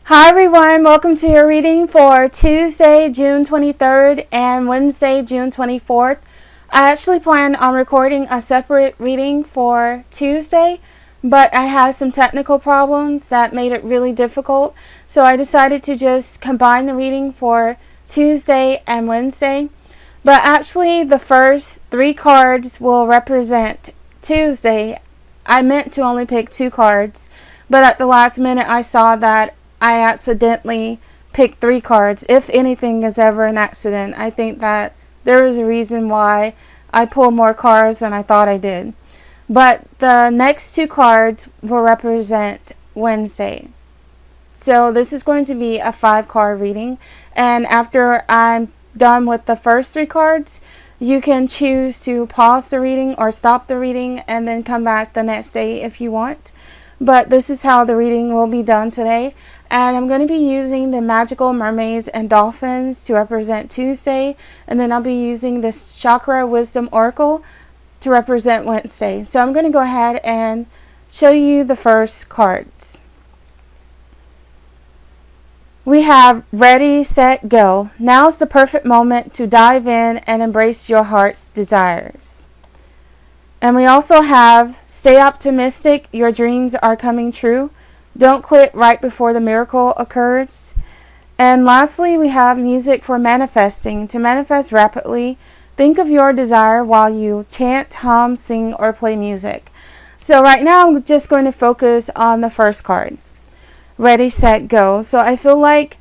Hi everyone, welcome to your reading for Tuesday, June 23rd and Wednesday, June 24th. I actually planned on recording a separate reading for Tuesday, but I had some technical problems that made it really difficult, so I decided to just combine the reading for Tuesday and Wednesday. But actually the first 3 cards will represent Tuesday. I meant to only pick 2 cards, but at the last minute I saw that I accidentally picked 3 cards. If anything is ever an accident, I think that there is a reason why I pulled more cards than I thought I did. But the next 2 cards will represent Wednesday. So this is going to be a 5-card reading, and after I'm done with the first 3 cards, you can choose to pause the reading or stop the reading and then come back the next day if you want. But this is how the reading will be done today. And I'm going to be using the Magical Mermaids and Dolphins to represent Tuesday. And then I'll be using this Chakra Wisdom Oracle to represent Wednesday. So I'm going to go ahead and show you the first cards. We have Ready, Set, Go. Now's the perfect moment to dive in and embrace your heart's desires. And we also have Stay optimistic, your dreams are coming true. Don't quit right before the miracle occurs. And lastly, we have Music for Manifesting. To manifest rapidly, think of your desire while you chant, hum, sing, or play music. So right now I'm just going to focus on the first card. Ready, Set, Go. So I feel like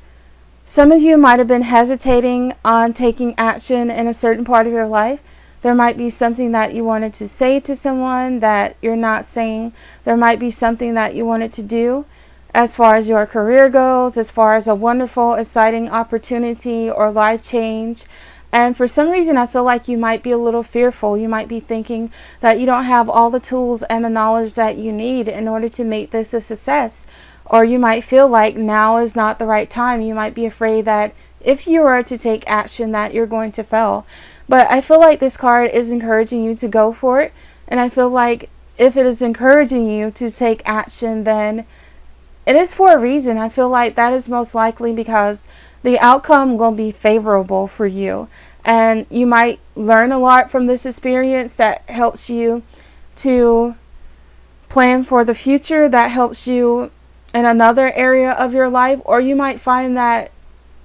some of you might have been hesitating on taking action in a certain part of your life. There might be something that you wanted to say to someone that you're not saying. There might be something that you wanted to do as far as your career goes, as far as a wonderful, exciting opportunity or life change. And for some reason, I feel like you might be a little fearful. You might be thinking that you don't have all the tools and the knowledge that you need in order to make this a success. Or you might feel like now is not the right time. You might be afraid that if you were to take action that you're going to fail. But I feel like this card is encouraging you to go for it. And I feel like if it is encouraging you to take action, then it is for a reason. I feel like that is most likely because the outcome will be favorable for you. And you might learn a lot from this experience that helps you to plan for the future, that helps you in another area of your life. Or you might find that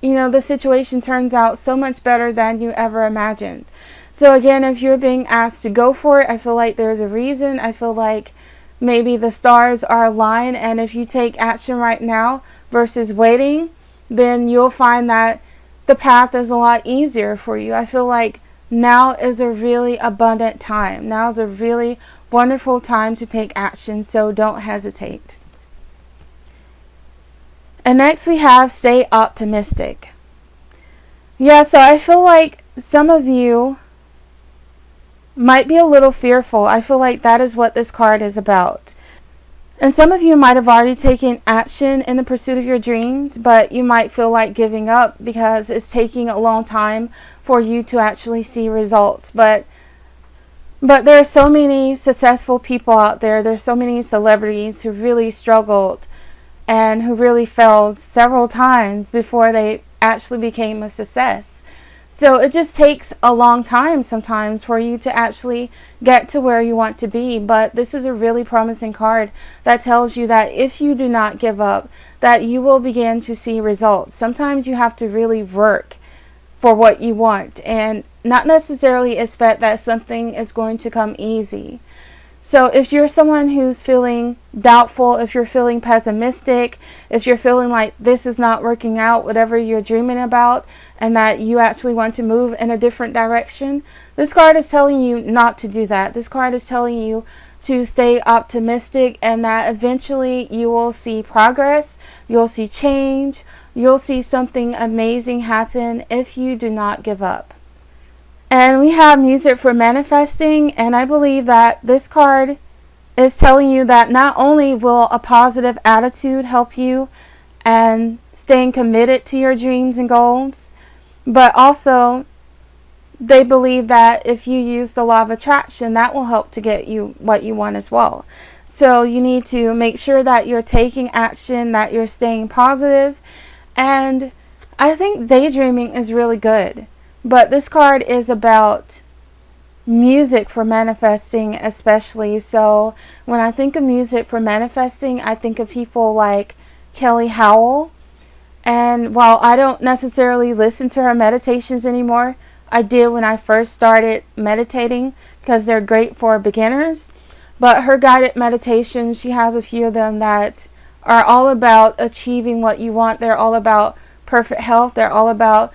the situation turns out so much better than you ever imagined. So again, if you're being asked to go for it, I feel like there's a reason. I feel like maybe the stars are aligned, and if you take action right now versus waiting, then you'll find that the path is a lot easier for you. I feel like now is a really abundant time. Now is a really wonderful time to take action, so don't hesitate. And next we have Stay Optimistic. Yeah, so I feel like some of you might be a little fearful. I feel like that is what this card is about. And some of you might have already taken action in the pursuit of your dreams, but you might feel like giving up because it's taking a long time for you to actually see results. But there are so many successful people out there. There's so many celebrities who really struggled and who really failed several times before they actually became a success. So it just takes a long time sometimes for you to actually get to where you want to be. But this is a really promising card that tells you that if you do not give up, that you will begin to see results. Sometimes you have to really work for what you want and not necessarily expect that something is going to come easy. So if you're someone who's feeling doubtful, if you're feeling pessimistic, if you're feeling like this is not working out, whatever you're dreaming about, and that you actually want to move in a different direction, this card is telling you not to do that. This card is telling you to stay optimistic and that eventually you will see progress, you'll see change, you'll see something amazing happen if you do not give up. And we have Music for Manifesting, and I believe that this card is telling you that not only will a positive attitude help you and staying committed to your dreams and goals, but also they believe that if you use the law of attraction, that will help to get you what you want as well. So you need to make sure that you're taking action, that you're staying positive. And I think daydreaming is really good. But this card is about music for manifesting, especially. So when I think of music for manifesting, I think of people like Kelly Howell. And while I don't necessarily listen to her meditations anymore, I did when I first started meditating because they're great for beginners. But her guided meditations, she has a few of them that are all about achieving what you want. They're all about perfect health. They're all about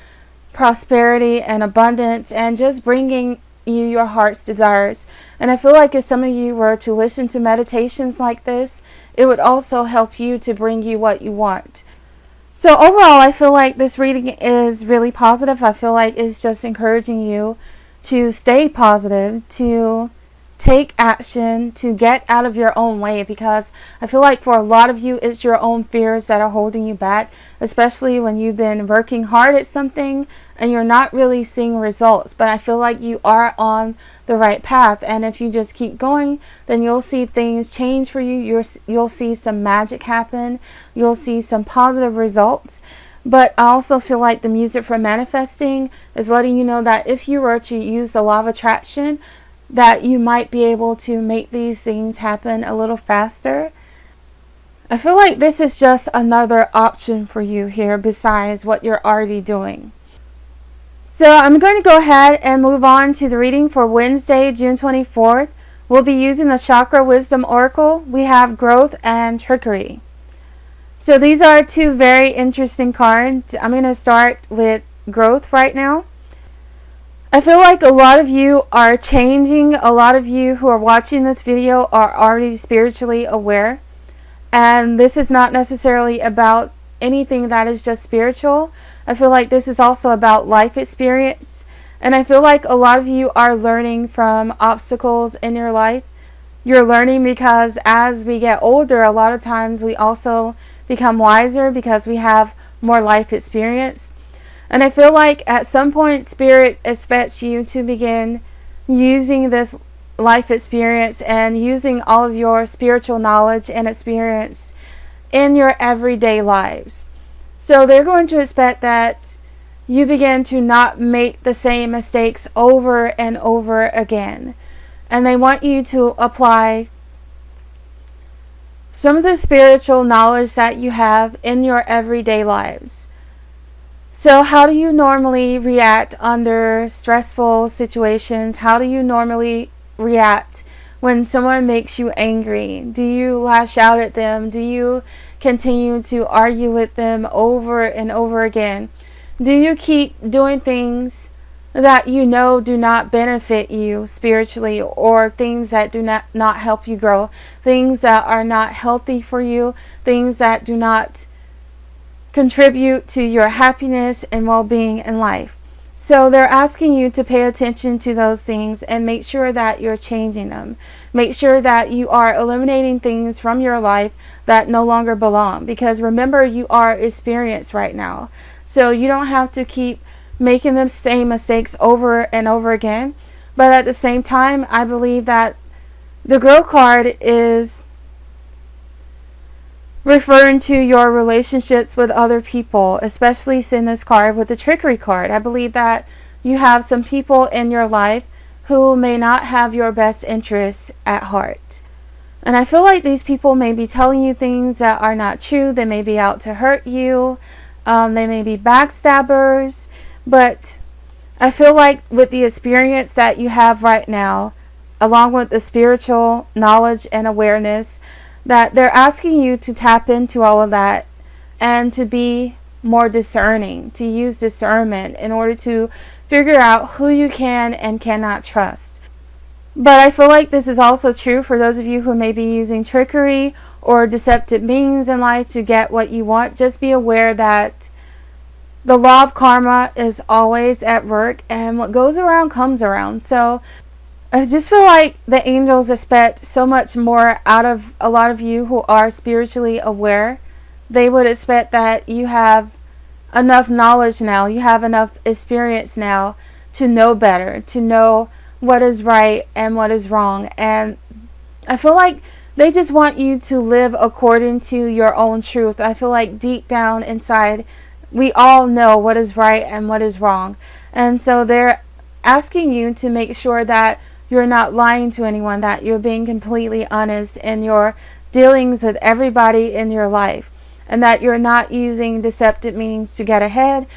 prosperity and abundance and just bringing you your heart's desires. And I feel like if some of you were to listen to meditations like this, it would also help you to bring you what you want. So overall, I feel like this reading is really positive. I feel like it's just encouraging you to stay positive, to take action, to get out of your own way, because I feel like for a lot of you, it's your own fears that are holding you back, especially when you've been working hard at something and you're not really seeing results. But I feel like you are on the right path, and if you just keep going, then you'll see things change for you. You'll see some magic happen. You'll see some positive results. But I also feel like the music for manifesting is letting you know that if you were to use the law of attraction, that you might be able to make these things happen a little faster. I feel like this is just another option for you here besides what you're already doing. So I'm going to go ahead and move on to the reading for Wednesday, June 24th. We'll be using the Chakra Wisdom Oracle. We have Growth and Trickery. So these are two very interesting cards. I'm going to start with Growth right now. I feel like a lot of you are changing. A lot of you who are watching this video are already spiritually aware. And this is not necessarily about anything that is just spiritual. I feel like this is also about life experience. And I feel like a lot of you are learning from obstacles in your life. You're learning because as we get older, a lot of times we also become wiser because we have more life experience. And I feel like at some point, Spirit expects you to begin using this life experience and using all of your spiritual knowledge and experience in your everyday lives. So they're going to expect that you begin to not make the same mistakes over and over again. And they want you to apply some of the spiritual knowledge that you have in your everyday lives. So how do you normally react under stressful situations? How do you normally react when someone makes you angry? Do you lash out at them? Do you continue to argue with them over and over again? Do you keep doing things that you know do not benefit you spiritually, or things that do not help you grow, things that are not healthy for you, things that do not contribute to your happiness and well-being in life? So they're asking you to pay attention to those things and make sure that you're changing them. Make sure that you are eliminating things from your life that no longer belong. Because remember, you are experienced right now. So you don't have to keep making the same mistakes over and over again. But at the same time, I believe that the Grow card is referring to your relationships with other people, especially in this card with the Trickery card. I believe that you have some people in your life who may not have your best interests at heart. And I feel like these people may be telling you things that are not true. They may be out to hurt you. They may be backstabbers. But I feel like with the experience that you have right now, along with the spiritual knowledge and awareness, that they're asking you to tap into all of that and to be more discerning, to use discernment in order to figure out who you can and cannot trust. But I feel like this is also true for those of you who may be using trickery or deceptive means in life to get what you want. Just be aware that the law of karma is always at work, and what goes around comes around. So I just feel like the angels expect so much more out of a lot of you who are spiritually aware. They would expect that you have enough knowledge now, you have enough experience now to know better, to know what is right and what is wrong. And I feel like they just want you to live according to your own truth. I feel like deep down inside, we all know what is right and what is wrong. And so they're asking you to make sure that you're not lying to anyone, that you're being completely honest in your dealings with everybody in your life, and that you're not using deceptive means to get ahead,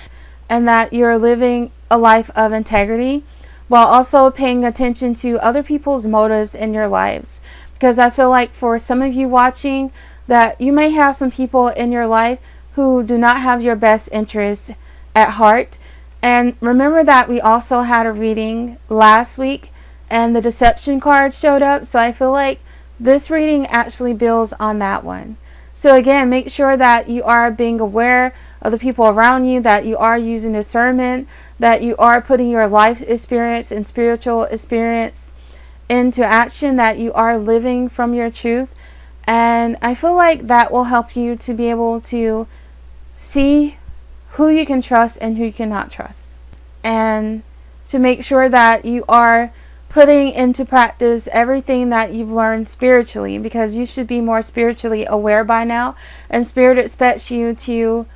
and that you're living a life of integrity while also paying attention to other people's motives in your lives. Because I feel like for some of you watching, that you may have some people in your life who do not have your best interests at heart. And remember that we also had a reading last week and the deception card showed up. So I feel like this reading actually builds on that one. So again, make sure that you are being aware of the people around you, that you are using discernment, that you are putting your life experience and spiritual experience into action, that you are living from your truth. And I feel like that will help you to be able to see who you can trust and who you cannot trust, and to make sure that you are putting into practice everything that you've learned spiritually, because you should be more spiritually aware by now, and Spirit expects you to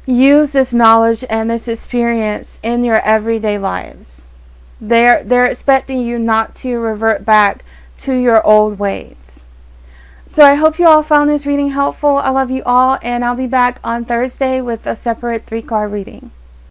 use this knowledge and this experience in your everyday lives. They're expecting you not to revert back to your old ways. So I hope you all found this reading helpful. I love you all, and I'll be back on Thursday with a separate 3-card reading.